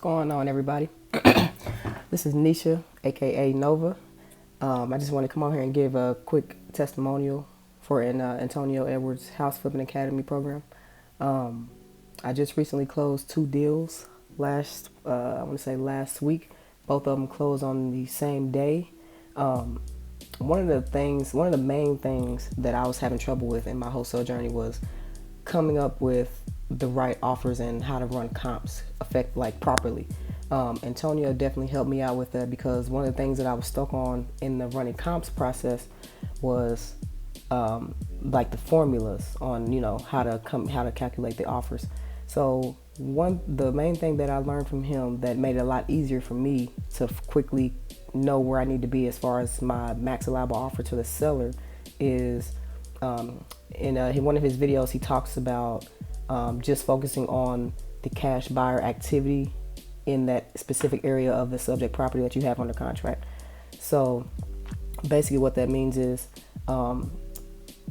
going on, everybody? This is Nisha, aka Nova. I just want to come on here and give a quick testimonial for an Antonio Edwards House Flipping Academy program. I just recently closed 2 deals I want to say last week. Both of them closed on the same day. One of the main things that I was having trouble with in my wholesale journey was coming up with the right offers and how to run comps properly. Antonio definitely helped me out with that, because one of the things that I was stuck on in the running comps process was the formulas on how to calculate the offers. So the main thing that I learned from him that made it a lot easier for me to quickly know where I need to be as far as my max allowable offer to the seller is in one of his videos he talks about just focusing on the cash buyer activity in that specific area of the subject property that you have under contract. So basically what that means is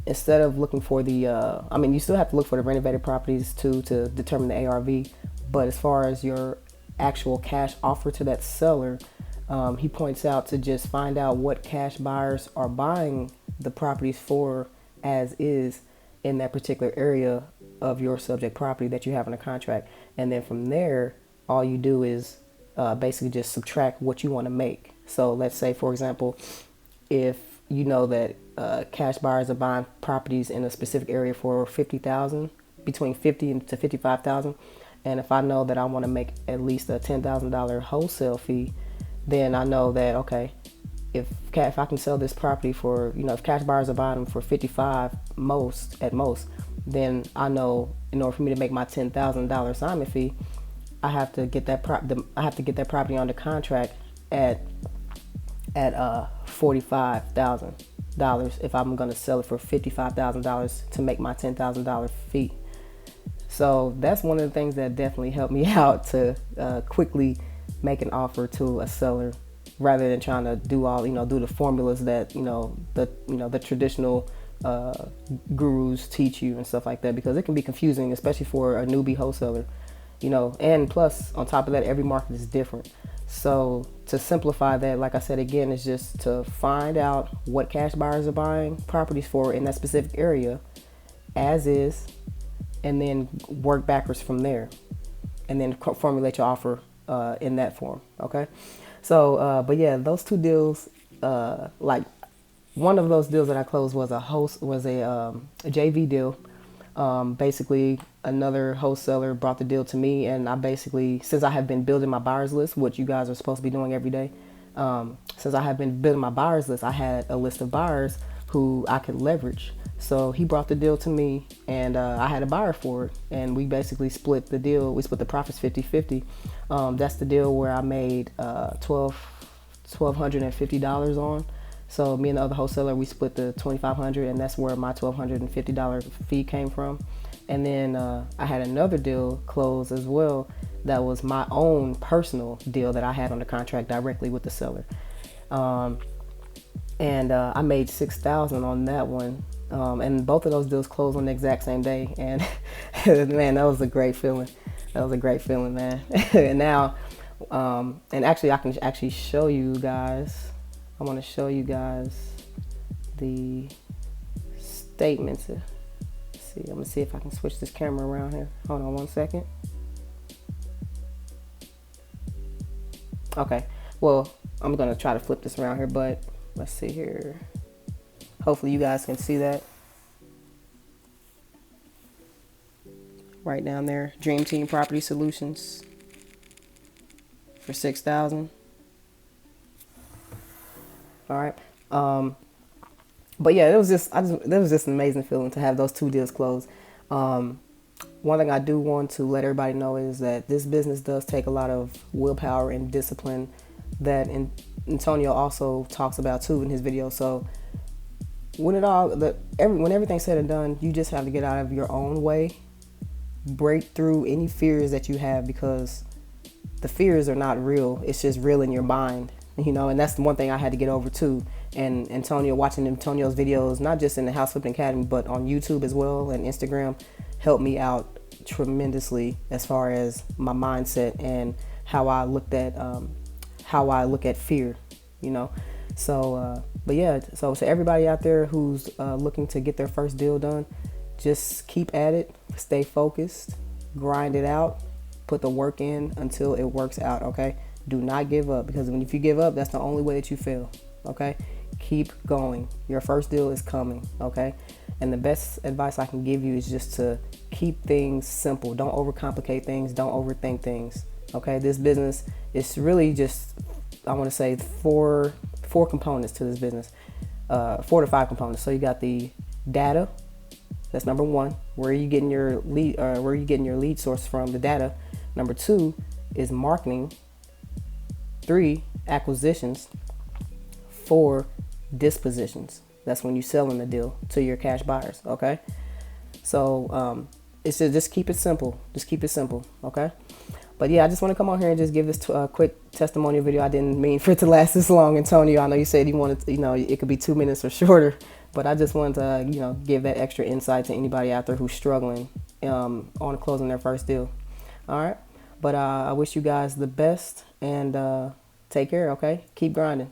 instead of looking for you still have to look for the renovated properties too to determine the ARV, but as far as your actual cash offer to that seller, he points out to just find out what cash buyers are buying the properties for as is in that particular area of your subject property that you have under contract. And then from there, all you do is basically just subtract what you want to make. So let's say, for example, if you know that cash buyers are buying properties in a specific area for $50,000, between $50,000 to $55,000, and if I know that I want to make at least a $10,000 wholesale fee, then I know that if I can sell this property for, if cash buyers are buying them for 55 at most, then I know in order for me to make my $10,000 assignment fee, I have to get that property under contract at $45,000 if I'm going to sell it for $55,000 to make my $10,000 fee. So that's one of the things that definitely helped me out to quickly make an offer to a seller, rather than trying to do the formulas that the traditional gurus teach you and stuff like that, because it can be confusing, especially for a newbie wholesaler. And plus on top of that, every market is different. So to simplify that, like I said again, is just to find out what cash buyers are buying properties for in that specific area as is, and then work backwards from there, and then formulate your offer in that form. Okay. So, but yeah, those 2 deals, one of those deals that I closed was a JV deal. Basically another wholesaler brought the deal to me, and I basically, since I have been building my buyers list, which you guys are supposed to be doing every day, since I have been building my buyers list, I had a list of buyers who I could leverage. So he brought the deal to me, and I had a buyer for it, and we basically split the deal. We split the profits 50-50. That's the deal where I made $1,250 on. So me and the other wholesaler, we split the $2,500, and that's where my $1,250 fee came from. And then I had another deal close as well. That was my own personal deal that I had under contract directly with the seller. And I made $6,000 on that one. And both of those deals closed on the exact same day. And man, that was a great feeling. That was a great feeling, man. And now, and actually I can actually show you guys. I want to show you guys the statements. Let's see, I'm gonna see if I can switch this camera around here. Hold on one second. Okay, well, I'm gonna try to flip this around here, but let's see here. Hopefully you guys can see that. Right down there, Dream Team Property Solutions for $6,000. All right. But yeah, it was just an amazing feeling to have those 2 deals closed. One thing I do want to let everybody know is that this business does take a lot of willpower and discipline that Antonio also talks about too in his video. So when everything's said and done, you just have to get out of your own way, break through any fears that you have, because the fears are not real. It's just real in your mind. And that's the one thing I had to get over too. And watching Antonio's videos, not just in the House Flipping Academy, but on YouTube as well and Instagram, helped me out tremendously as far as my mindset and how I looked at how I look at fear, you know. So, but yeah, so to everybody out there who's looking to get their first deal done, just keep at it, stay focused, grind it out, put the work in until it works out, okay? Do not give up, because if you give up, that's the only way that you fail, okay? Keep going. Your first deal is coming, okay? And the best advice I can give you is just to keep things simple. Don't overcomplicate things. Don't overthink things, okay? This business is really just, I want to say, four components to this business, 4 to 5 components. So you got the data. That's number 1. Where are you getting your lead? Where are you getting your lead source from? The data. Number 2 is marketing. 3, acquisitions. 4, dispositions. That's when you selling the deal to your cash buyers. Okay. So it's just keep it simple. Just keep it simple. Okay. But yeah, I just want to come on here and just give this quick testimonial video. I didn't mean for it to last this long, Antonio. I know you said you wanted to, it could be 2 minutes or shorter, but I just wanted to, give that extra insight to anybody out there who's struggling on closing their first deal. All right. But I wish you guys the best, and take care. Okay. Keep grinding.